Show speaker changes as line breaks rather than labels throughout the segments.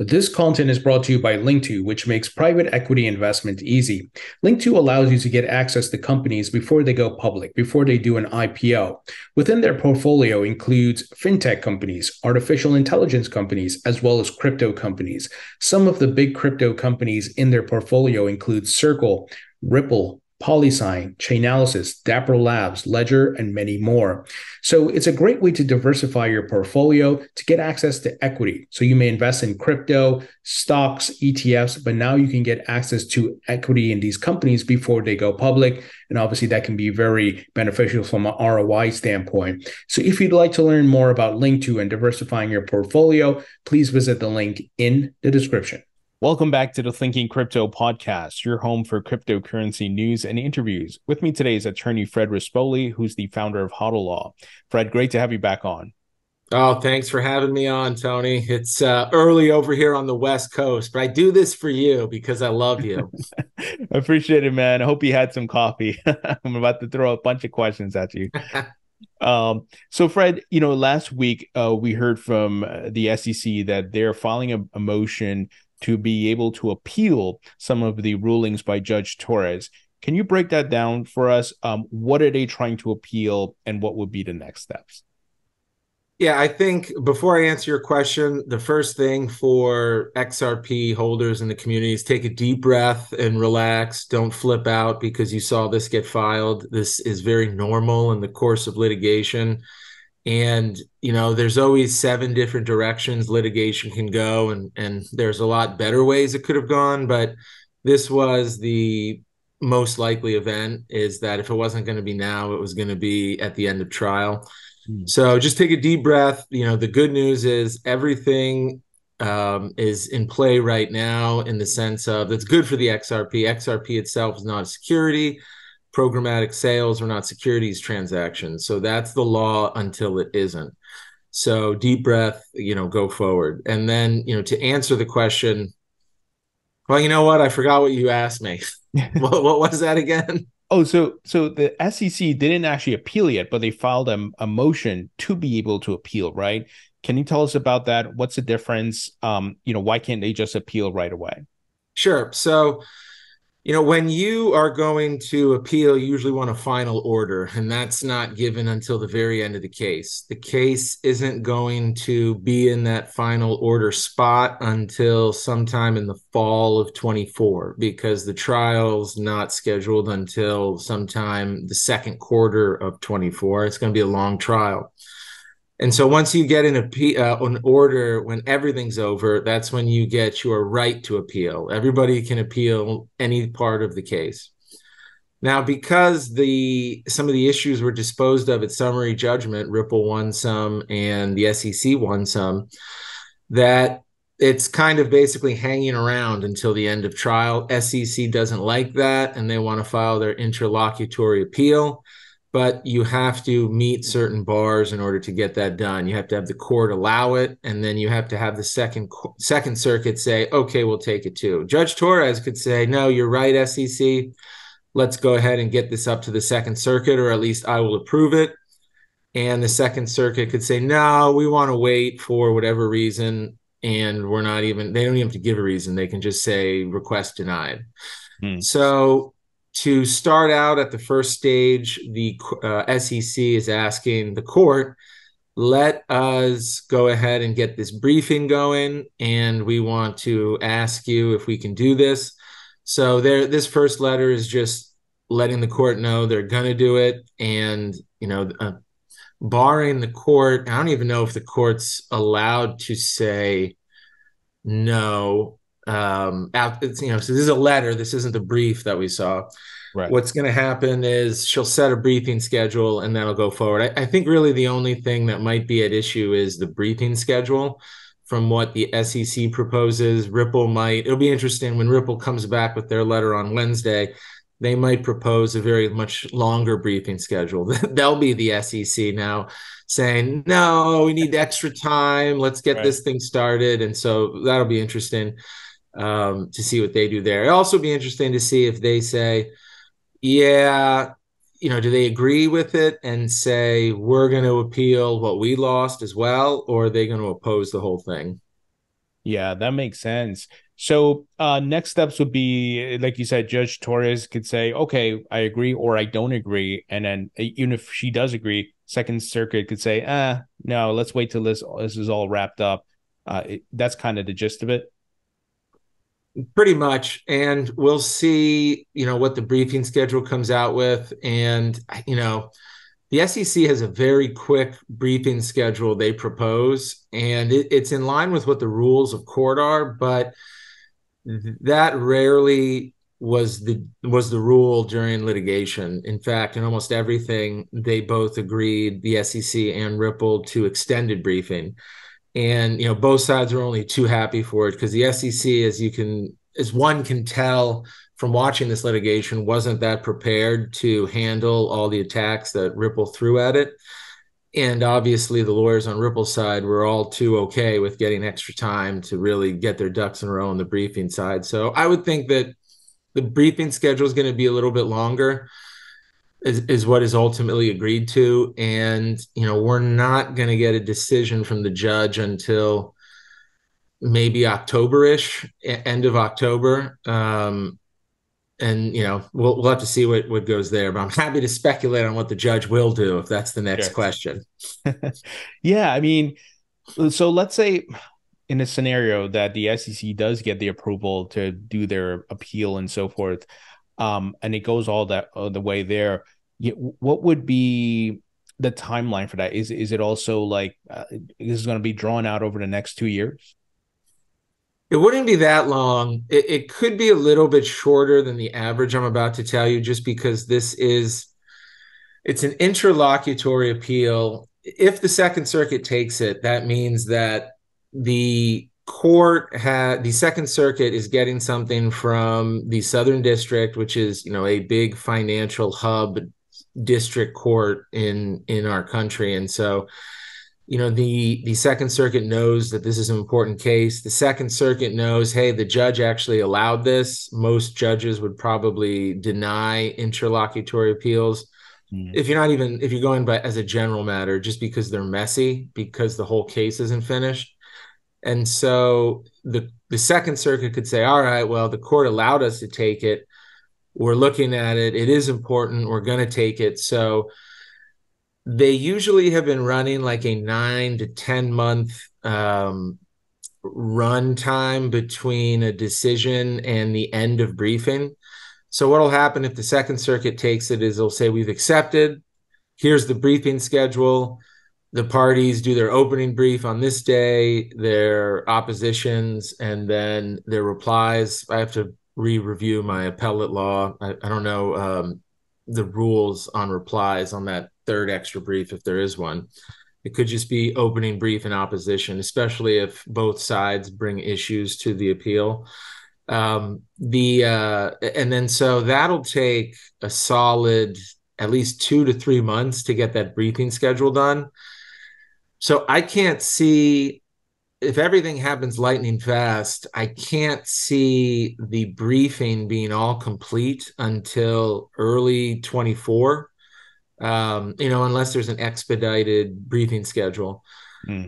This content is brought to you by Link2, which makes private equity investment easy. Link2 allows you to get access to companies before they go public, before they do an IPO. Within their portfolio includes fintech companies, artificial intelligence companies, as well as crypto companies. Some of the big crypto companies in their portfolio include Circle, Ripple, Polysign, Chainalysis, Dapper Labs, Ledger, and many more. So it's a great way to diversify your portfolio to get access to equity. So you may invest in crypto, stocks, ETFs, but now you can get access to equity in these companies before they go public. And obviously that can be very beneficial from an ROI standpoint. So if you'd like to learn more about Link2 and diversifying your portfolio, please visit the link in the description.
Welcome back to the Thinking Crypto podcast, your home for cryptocurrency news and interviews. With me today is attorney Fred Rispoli, who's the founder of Hodl Law. Fred, great to have you back on.
Oh, thanks for having me on, Tony. It's early over here on the West Coast, but I do this for you because I love you.
I appreciate it, man. I hope you had some coffee. I'm about to throw a bunch of questions at you. So Fred, last week we heard from the SEC that they're filing a motion to be able to appeal some of the rulings by Judge Torres. Can you break that down for us? What are they trying to appeal and what would be the next steps?
Yeah, I think before I answer your question, the first thing for XRP holders in the community is take a deep breath and relax. Don't flip out because you saw this get filed. This is very normal in the course of litigation. And, there's always 7 different directions litigation can go, and there's a lot better ways it could have gone. But this was the most likely event, is that if it wasn't going to be now, it was going to be at the end of trial. So just take a deep breath. The good news is everything is in play right now in the sense of it's good for the XRP. XRP itself is not a security. Programmatic sales are not securities transactions. So that's the law until it isn't. So deep breath, go forward. And then, to answer the question, well, you know what? I forgot what you asked me. What was that again?
Oh, so the SEC didn't actually appeal yet, but they filed a motion to be able to appeal, right? Can you tell us about that? What's the difference? Why can't they just appeal right away?
Sure. So, when you are going to appeal, you usually want a final order, and that's not given until the very end of the case. The case isn't going to be in that final order spot until sometime in the fall of 24, because the trial's not scheduled until sometime the second quarter of 24. It's going to be a long trial. And so once you get an order, when everything's over, that's when you get your right to appeal. Everybody can appeal any part of the case. Now, because some of the issues were disposed of at summary judgment, Ripple won some and the SEC won some, that it's kind of basically hanging around until the end of trial. SEC doesn't like that, and they want to file their interlocutory appeal. But you have to meet certain bars in order to get that done. You have to have the court allow it, and then you have to have the Second Circuit say, okay, we'll take it too. Judge Torres could say, no, you're right, SEC. Let's go ahead and get this up to the Second Circuit, or at least I will approve it. And the Second Circuit could say, no, we want to wait for whatever reason, and they don't even have to give a reason. They can just say request denied. So to start out at the first stage, the SEC is asking the court, let us go ahead and get this briefing going, and we want to ask you if we can do this. So this first letter is just letting the court know they're going to do it. And, barring the court, I don't even know if the court's allowed to say no. So this is a letter. This isn't the brief that we saw. Right. What's going to happen is she'll set a briefing schedule, and that'll go forward. I think really the only thing that might be at issue is the briefing schedule from what the SEC proposes. It'll be interesting when Ripple comes back with their letter on Wednesday. They might propose a very much longer briefing schedule. They'll be the SEC now saying, no, we need extra time. Let's get this thing started. And so that'll be interesting to see what they do there. It'll also be interesting to see if they say, yeah, do they agree with it and say, we're going to appeal what we lost as well, or are they going to oppose the whole thing?
Yeah, that makes sense. So next steps would be, like you said, Judge Torres could say, okay, I agree or I don't agree. And then even if she does agree, Second Circuit could say, no, let's wait till this is all wrapped up. That's kind of the gist of it.
Pretty much. And we'll see, what the briefing schedule comes out with. And, the SEC has a very quick briefing schedule they propose, and it's in line with what the rules of court are, but that rarely was the rule during litigation. In fact, in almost everything, they both agreed, the SEC and Ripple, to extended briefing. And both sides are only too happy for it, because the SEC, as one can tell from watching this litigation, wasn't that prepared to handle all the attacks that Ripple threw at it. And obviously the lawyers on Ripple's side were all too okay with getting extra time to really get their ducks in a row on the briefing side. So I would think that the briefing schedule is going to be a little bit longer, is what is ultimately agreed to. And, we're not going to get a decision from the judge until maybe October-ish, end of October. And, we'll have to see what goes there. But I'm happy to speculate on what the judge will do if that's the next question.
Yeah, I mean, so let's say in a scenario that the SEC does get the approval to do their appeal and so forth, and it goes all the way there, what would be the timeline for that? Is it also like this is going to be drawn out over the next 2 years?
It wouldn't be that long. It could be a little bit shorter than the average I'm about to tell you, just because it's an interlocutory appeal. If the Second Circuit takes it, that means that the Second Circuit is getting something from the Southern District, which is, a big financial hub district court in our country. And so, the Second Circuit knows that this is an important case. The Second Circuit knows, hey, the judge actually allowed this. Most judges would probably deny interlocutory appeals. If you're going by as a general matter, just because they're messy, because the whole case isn't finished. And so the Second Circuit could say, all right, well, the court allowed us to take it. We're looking at it. It is important. We're going to take it. So they usually have been running like a 9 to 10 month run time between a decision and the end of briefing. So what'll happen if the Second Circuit takes it is they'll say, we've accepted. Here's the briefing schedule. The parties do their opening brief on this day, their oppositions, and then their replies. I have to re-review my appellate law. I don't know the rules on replies on that third extra brief, if there is one. It could just be opening brief and opposition, especially if both sides bring issues to the appeal. And then so that'll take a solid at least 2 to 3 months to get that briefing schedule done. So I can't see, if everything happens lightning fast, I can't see the briefing being all complete until early 24, unless there's an expedited briefing schedule.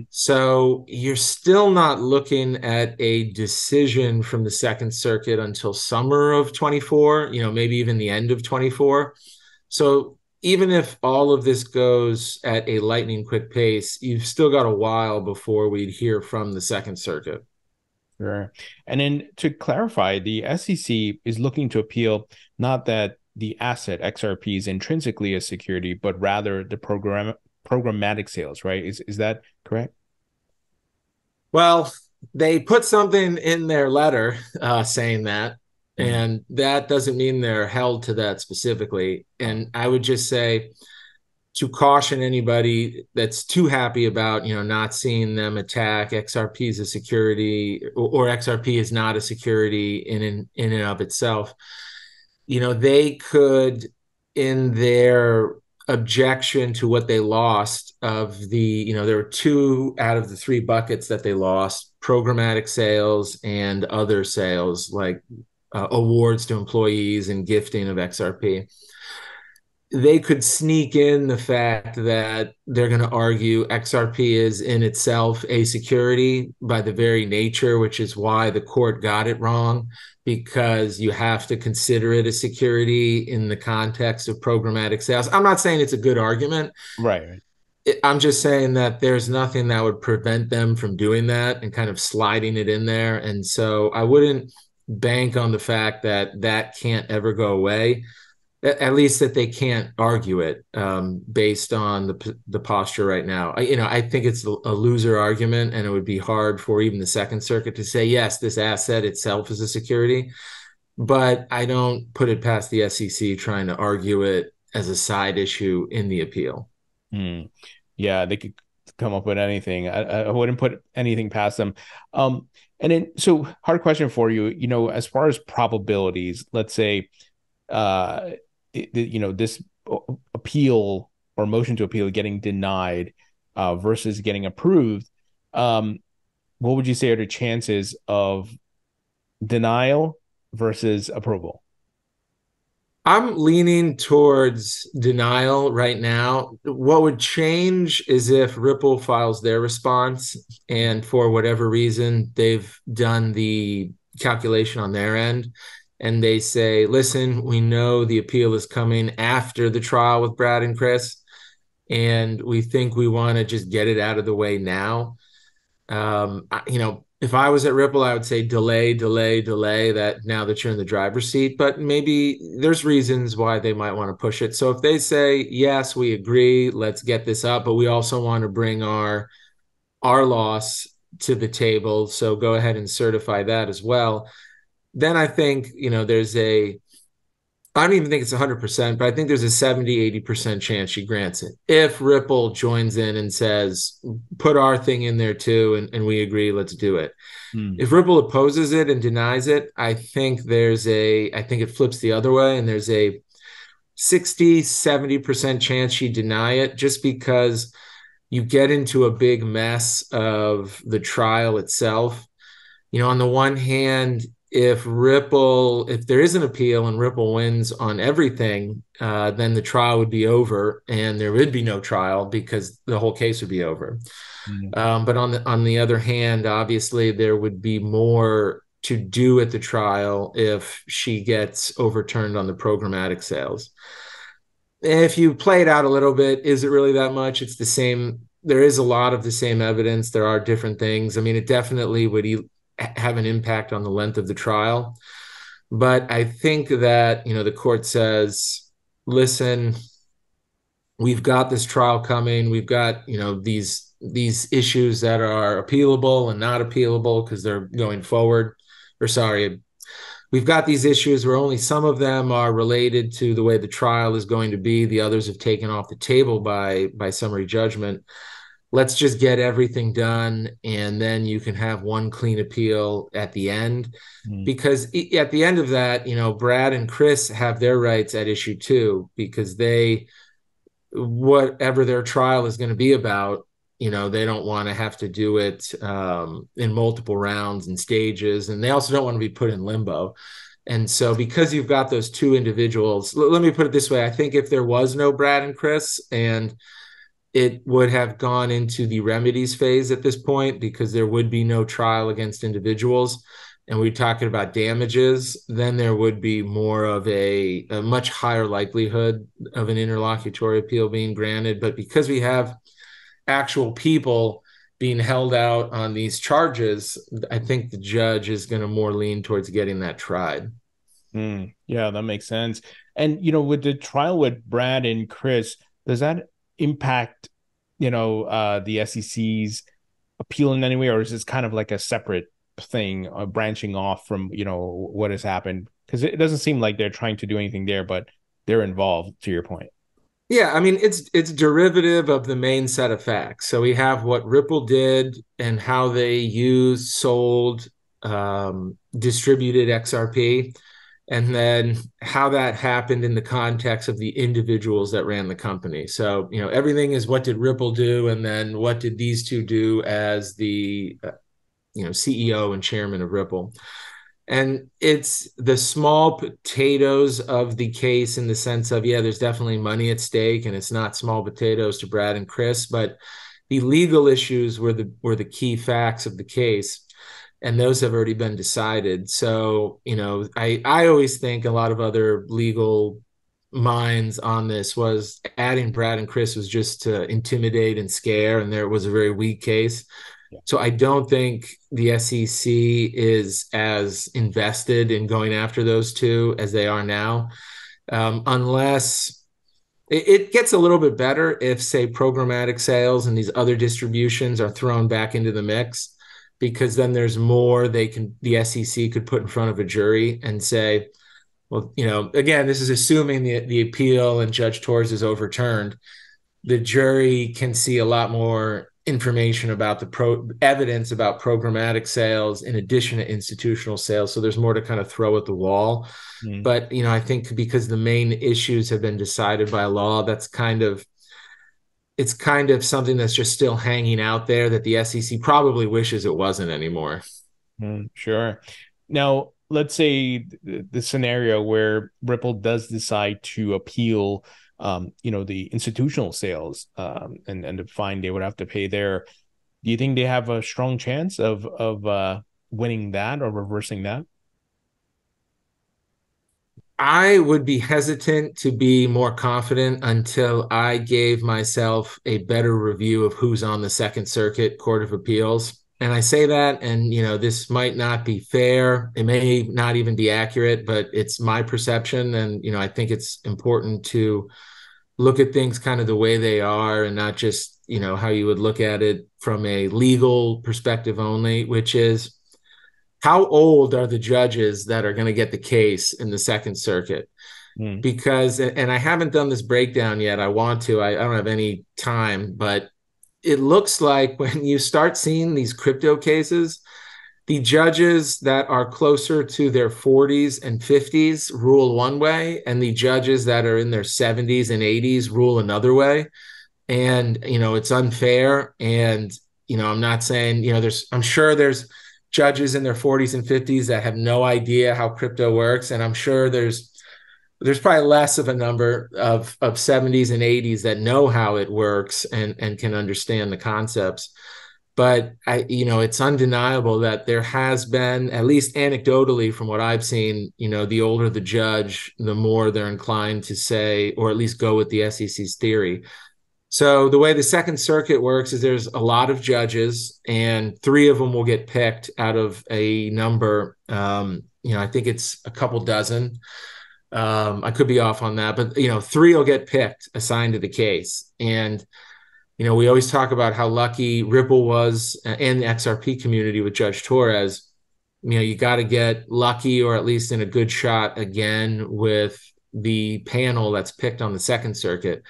So you're still not looking at a decision from the Second Circuit until summer of 24, maybe even the end of 24. So even if all of this goes at a lightning quick pace, you've still got a while before we'd hear from the Second Circuit.
Sure. And then to clarify, the SEC is looking to appeal not that the asset XRP is intrinsically a security, but rather the programmatic sales, right? Is that correct?
Well, they put something in their letter saying that, and that doesn't mean they're held to that specifically. And I would just say, to caution anybody that's too happy about, not seeing them attack XRP as a security, or XRP is not a security in and of itself. They could, in their objection to what they lost of there were 2 out of the 3 buckets that they lost: programmatic sales and other sales, like awards to employees and gifting of XRP. they could sneak in the fact that they're going to argue XRP is in itself a security by the very nature, which is why the court got it wrong, because you have to consider it a security in the context of programmatic sales. I'm not saying it's a good argument.
Right.
I'm just saying that there's nothing that would prevent them from doing that and kind of sliding it in there. And so I wouldn't bank on the fact that that can't ever go away, at least that they can't argue it based on the posture right now. I think it's a loser argument, and it would be hard for even the Second Circuit to say, yes, this asset itself is a security. But I don't put it past the SEC trying to argue it as a side issue in the appeal.
Yeah, they could come up with anything. I wouldn't put anything past them. And then, so hard question for you, as far as probabilities, let's say, this appeal or motion to appeal getting denied versus getting approved, what would you say are the chances of denial versus approval?
I'm leaning towards denial right now. What would change is if Ripple files their response, and for whatever reason, they've done the calculation on their end, and they say, listen, we know the appeal is coming after the trial with Brad and Chris, and we think we want to just get it out of the way now. If I was at Ripple, I would say delay, that now that you're in the driver's seat, but maybe there's reasons why they might want to push it. So if they say, yes, we agree, let's get this up, but we also want to bring our loss to the table, so go ahead and certify that as well. Then I think, I don't even think it's 100%, but I think there's a 70, 80% chance she grants it. If Ripple joins in and says, put our thing in there too, and we agree, let's do it. If Ripple opposes it and denies it, I think it flips the other way, and there's a 60, 70% chance she deny it, just because you get into a big mess of the trial itself. On the one hand, if there is an appeal and Ripple wins on everything, then the trial would be over and there would be no trial because the whole case would be over. But on the other hand, obviously there would be more to do at the trial if she gets overturned on the programmatic sales. If you play it out a little bit, is it really that much? It's the same. There is a lot of the same evidence. There are different things. I mean, it definitely would have an impact on the length of the trial. But I think that, the court says, listen, we've got this trial coming. We've got, these issues that are appealable and not appealable because they're going forward. We've got these issues where only some of them are related to the way the trial is going to be. The others have taken off the table by summary judgment. Let's just get everything done, and then you can have one clean appeal at the end. Because at the end of that, Brad and Chris have their rights at issue too, because whatever their trial is going to be about, they don't want to have to do it in multiple rounds and stages, and they also don't want to be put in limbo. And so because you've got those two individuals, let me put it this way. I think if there was no Brad and Chris, and it would have gone into the remedies phase at this point, because there would be no trial against individuals, and we're talking about damages, then there would be more of a much higher likelihood of an interlocutory appeal being granted. But because we have actual people being held out on these charges, I think the judge is going to more lean towards getting that tried.
Yeah, that makes sense. And, with the trial with Brad and Chris, does that impact, the SEC's appeal in any way, or is this kind of like a separate thing, branching off from, what has happened? Because it doesn't seem like they're trying to do anything there, but they're involved, to your point.
Yeah, I mean, it's derivative of the main set of facts. So we have what Ripple did and how they used, sold, distributed XRP, and then how that happened in the context of the individuals that ran the company. So, everything is what did Ripple do, and then what did these two do as the, CEO and chairman of Ripple. And it's the small potatoes of the case in the sense of, yeah, there's definitely money at stake, and it's not small potatoes to Brad and Chris, but the legal issues were the key facts of the case, and those have already been decided. So, I always think a lot of other legal minds on this was adding Brad and Chris was just to intimidate and scare, and there was a very weak case. So I don't think the SEC is as invested in going after those two as they are now, unless it gets a little bit better if, say, programmatic sales and these other distributions are thrown back into the mix, because then there's more the SEC could put in front of a jury and say, well, again, this is assuming the appeal and Judge Torres is overturned. The jury can see a lot more information about evidence about programmatic sales in addition to institutional sales. So there's more to kind of throw at the wall. But, I think because the main issues have been decided by law, it's kind of something that's just still hanging out there that the SEC probably wishes it wasn't anymore.
Sure. Now, let's say the scenario where Ripple does decide to appeal the institutional sales, and the fine they would have to pay there. Do you think they have a strong chance of winning that or reversing that?
I would be hesitant to be more confident until I gave myself a better review of who's on the Second Circuit Court of Appeals. And I say that, and this might not be fair. It may not even be accurate, but it's my perception. And, I think it's important to look at things kind of the way they are and not just, how you would look at it from a legal perspective only, which is, how old are the judges that are going to get the case in the Second Circuit? Because, and I haven't done this breakdown yet. I want to. I don't have any time, but it looks like when you start seeing these crypto cases, the judges that are closer to their 40s and 50s rule one way, and the judges that are in their 70s and 80s rule another way. And, it's unfair. And, I'm not saying, I'm sure there's judges in their 40s and 50s that have no idea how crypto works. And I'm sure there's probably less of a number of 70s and 80s that know how it works and can understand the concepts. But it's undeniable that there has been, at least anecdotally from what I've seen, the older the judge, the more they're inclined to say, or at least go with the SEC's theory. So the way the Second Circuit works is there's a lot of judges, and 3 of them will get picked out of a number. I think it's a couple dozen. I could be off on that, but 3 will get picked, assigned to the case. And we always talk about how lucky Ripple was and the XRP community with Judge Torres. You got to get lucky, or at least in a good shot again with the panel that's picked on the Second Circuit,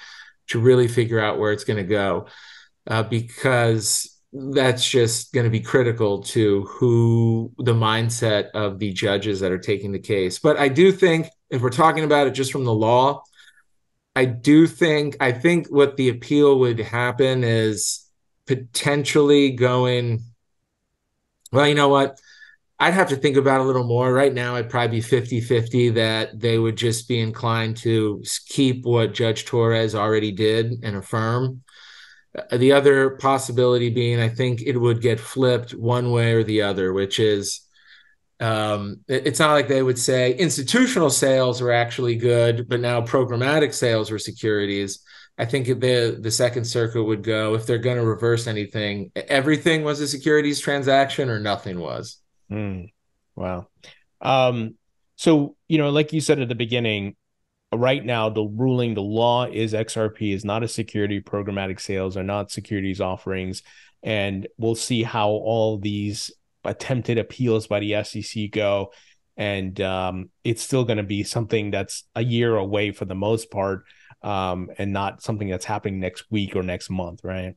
to really figure out where it's going to go, because that's just going to be critical to who the mindset of the judges that are taking the case. But I do think, if we're talking about it just from the law, I think what the appeal would happen is potentially going, well, you know what? I'd have to think about it a little more. Right now, I'd probably be 50-50 that they would just be inclined to keep what Judge Torres already did and affirm. The other possibility being, I think it would get flipped one way or the other, which is, it's not like they would say institutional sales were actually good, but now programmatic sales were securities. I think the Second Circuit would go, if they're going to reverse anything, everything was a securities transaction or nothing was.
Wow. So, like you said at the beginning, right now, the law is XRP is not a security. Programmatic sales are not securities offerings. And we'll see how all these attempted appeals by the SEC go. And it's still going to be something that's a year away for the most part, and not something that's happening next week or next month, right?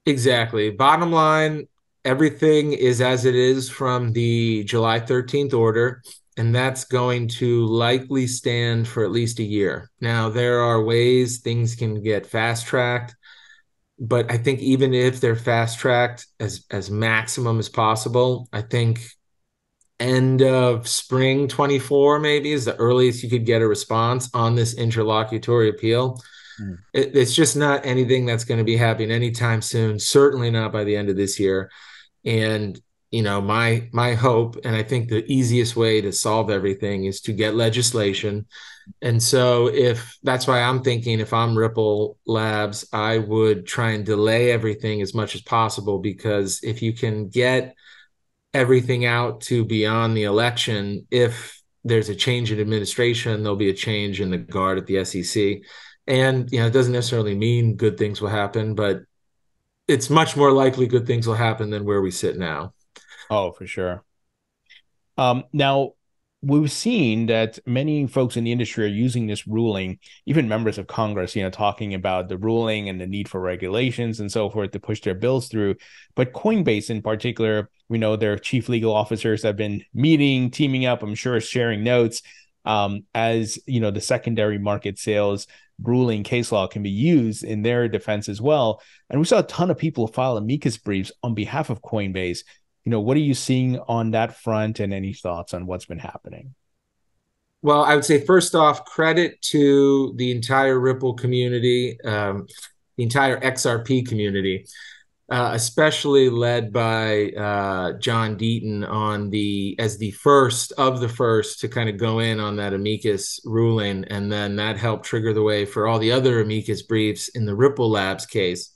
Exactly. Bottom line, everything is as it is from the July 13th order, and that's going to likely stand for at least a year. Now, there are ways things can get fast-tracked, but I think even if they're fast-tracked as maximum as possible, I think end of spring 24 maybe is the earliest you could get a response on this interlocutory appeal. It's just not anything that's going to be happening anytime soon, certainly not by the end of this year. And my hope, and I think the easiest way to solve everything is to get legislation. And so if that's why I'm thinking, if I'm Ripple Labs, I would try and delay everything as much as possible, because if you can get everything out to beyond the election, if there's a change in administration, there'll be a change in the guard at the SEC. And, it doesn't necessarily mean good things will happen, but it's much more likely good things will happen than where we sit now.
Oh, for sure. Now, we've seen that many folks in the industry are using this ruling, even members of Congress, talking about the ruling and the need for regulations and so forth to push their bills through. But Coinbase in particular, we know their chief legal officers have been meeting, teaming up, I'm sure sharing notes, as the secondary market sales ruling case law can be used in their defense as well. And we saw a ton of people file amicus briefs on behalf of Coinbase. What are you seeing on that front, and any thoughts on what's been happening?
Well, I would say, first off, credit to the entire Ripple community, the entire XRP community, especially led by John Deaton as the first of the first to kind of go in on that amicus ruling. And then that helped trigger the way for all the other amicus briefs in the Ripple Labs case,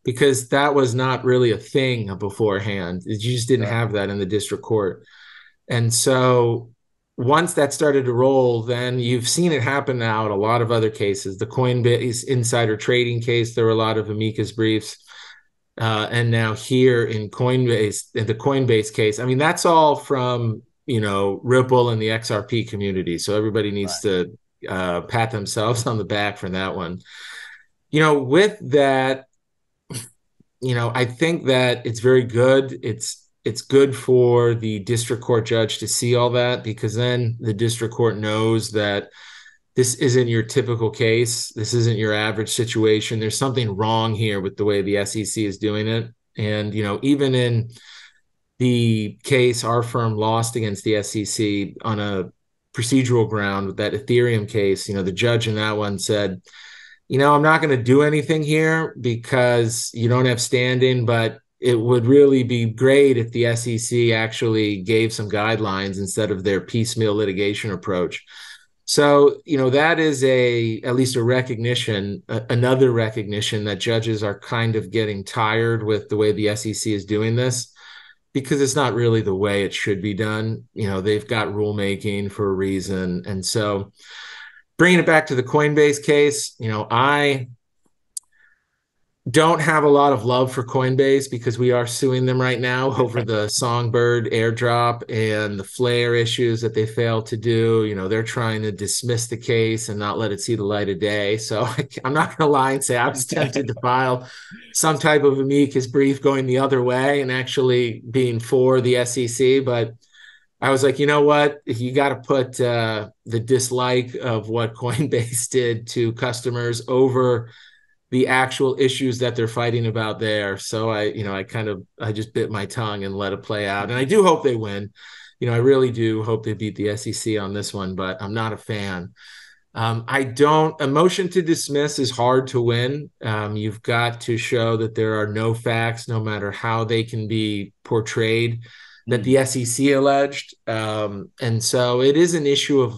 because that was not really a thing beforehand. You just didn't have that in the district court. And so once that started to roll, then you've seen it happen now in a lot of other cases. The Coinbase insider trading case, there were a lot of amicus briefs. And now here in Coinbase, in the Coinbase case, I mean, that's all from, Ripple and the XRP community. So everybody needs to pat themselves on the back for that one. With that, I think that it's very good. It's good for the district court judge to see all that, because then the district court knows that this isn't your typical case. This isn't your average situation. There's something wrong here with the way the SEC is doing it. And, even in the case our firm lost against the SEC on a procedural ground with that Ethereum case, the judge in that one said, I'm not going to do anything here because you don't have standing, but it would really be great if the SEC actually gave some guidelines instead of their piecemeal litigation approach. So, that is at least a recognition, another recognition that judges are kind of getting tired with the way the SEC is doing this, because it's not really the way it should be done. They've got rulemaking for a reason. And so bringing it back to the Coinbase case, I don't have a lot of love for Coinbase because we are suing them right now over the Songbird airdrop and the Flare issues that they failed to do. They're trying to dismiss the case and not let it see the light of day. So I'm not going to lie and say I was tempted to file some type of amicus brief going the other way and actually being for the SEC. But I was like, you know what? You got to put the dislike of what Coinbase did to customers over the actual issues that they're fighting about there. So I just bit my tongue and let it play out. And I do hope they win. I really do hope they beat the SEC on this one, but I'm not a fan. A motion to dismiss is hard to win. You've got to show that there are no facts, no matter how they can be portrayed, that the SEC alleged. And so it is an issue of,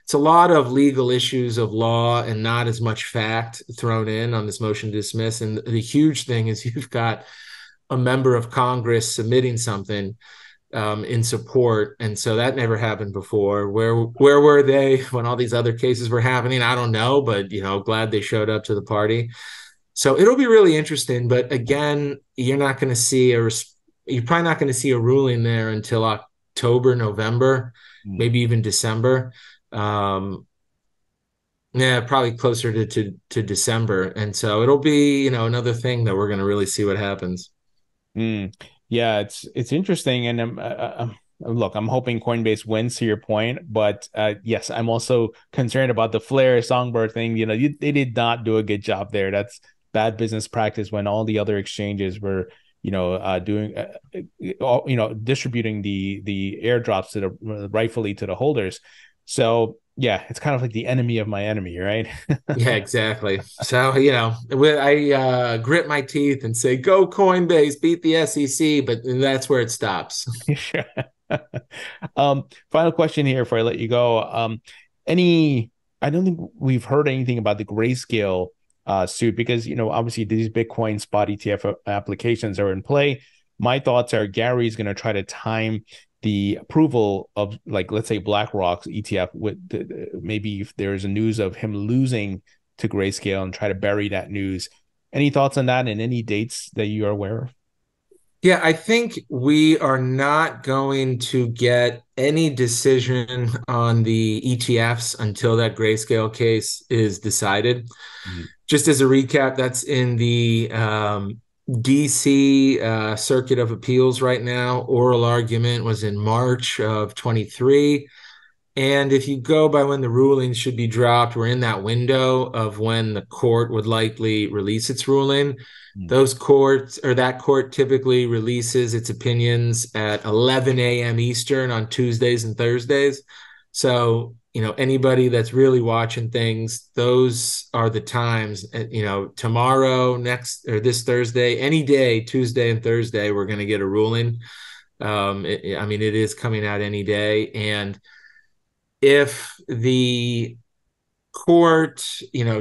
it's a lot of legal issues of law and not as much fact thrown in on this motion to dismiss. And the huge thing is you've got a member of Congress submitting something in support. And so that never happened before. Where were they when all these other cases were happening? I don't know, but, glad they showed up to the party. So it'll be really interesting. But again, you're probably not going to see a ruling there until October, November, maybe even December. Probably closer to December. And so it'll be, another thing that we're going to really see what happens.
Yeah, it's interesting. And look, I'm hoping Coinbase wins, to your point, but yes, I'm also concerned about the Flare Songbird thing. They did not do a good job there. That's bad business practice when all the other exchanges were doing, distributing the airdrops to the rightfully to the holders. So yeah, it's kind of like the enemy of my enemy, right?
Yeah, exactly. So, I grit my teeth and say, go Coinbase, beat the SEC, but that's where it stops.
Sure. Final question here before I let you go. I don't think we've heard anything about the Grayscale suit because, obviously these Bitcoin spot ETF applications are in play. My thoughts are Gary's going to try to time the approval of, like, let's say BlackRock's ETF with maybe if there's a news of him losing to Grayscale and try to bury that news. Any thoughts on that and any dates that you are aware of?
Yeah, I think we are not going to get any decision on the ETFs until that Grayscale case is decided. Mm-hmm. Just as a recap, that's in the DC Circuit of Appeals right now. Oral argument was in March of 23. And if you go by when the rulings should be dropped, we're in that window of when the court would likely release its ruling. Those courts, or that court, typically releases its opinions at 11 a.m. Eastern on Tuesdays and Thursdays. So, anybody that's really watching things, those are the times, tomorrow, next, or this Thursday, any day, Tuesday and Thursday, we're going to get a ruling. It is coming out any day. And if the court,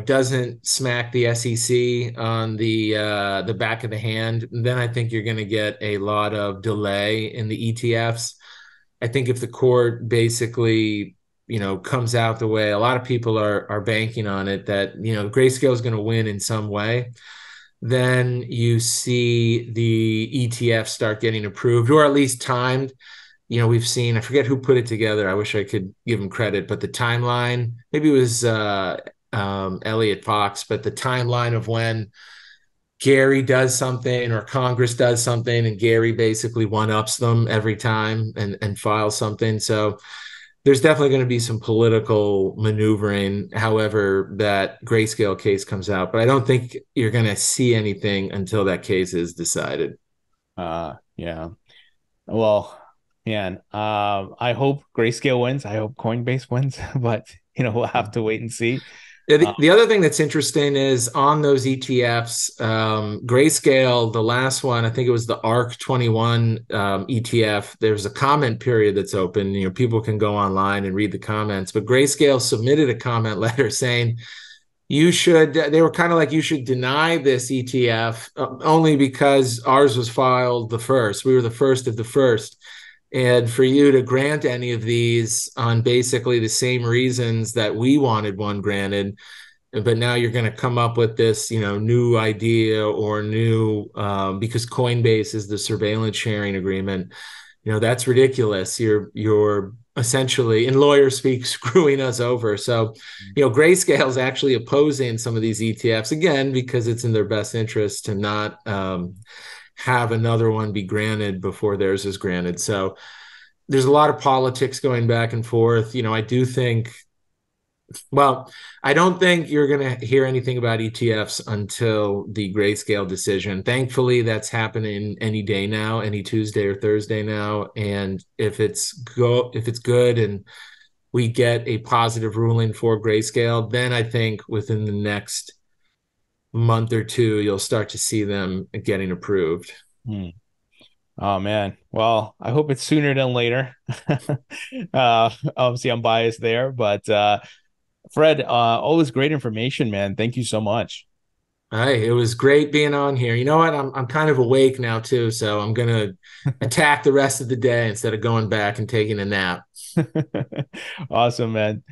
doesn't smack the SEC on the back of the hand, then I think you're going to get a lot of delay in the ETFs. I think if the court basically, comes out the way a lot of people are banking on it, that, Grayscale is going to win in some way, then you see the ETF start getting approved or at least timed. We've seen, I forget who put it together. I wish I could give him credit, but the timeline, maybe it was Elliot Fox, but the timeline of when Gary does something or Congress does something and Gary basically one-ups them every time and files something. So there's definitely going to be some political maneuvering, however that Grayscale case comes out. But I don't think you're going to see anything until that case is decided.
Yeah. Well, man, I hope Grayscale wins. I hope Coinbase wins, but we'll have to wait and see.
The other thing that's interesting is on those ETFs, Grayscale, the last one, I think it was the ARC21 ETF. There's a comment period that's open. People can go online and read the comments. But Grayscale submitted a comment letter saying they were kind of like, you should deny this ETF only because ours was filed the first. We were the first of the first. And for you to grant any of these on basically the same reasons that we wanted one granted, but now you're going to come up with this, new idea or new, because Coinbase is the surveillance sharing agreement, that's ridiculous. You're essentially, in lawyer speak, screwing us over. So, Grayscale is actually opposing some of these ETFs, again, because it's in their best interest to not have another one be granted before theirs is granted. So there's a lot of politics going back and forth. I do think, I don't think you're going to hear anything about ETFs until the Grayscale decision. Thankfully, that's happening any day now, any Tuesday or Thursday now. And if it's good and we get a positive ruling for Grayscale, then I think within the next month or two, you'll start to see them getting approved.
Oh man. Well, I hope it's sooner than later. Obviously I'm biased there, but Fred, always great information, man. Thank you so much.
Hey, it was great being on here. You know what? I'm kind of awake now too, so I'm gonna attack the rest of the day instead of going back and taking a nap.
Awesome, man.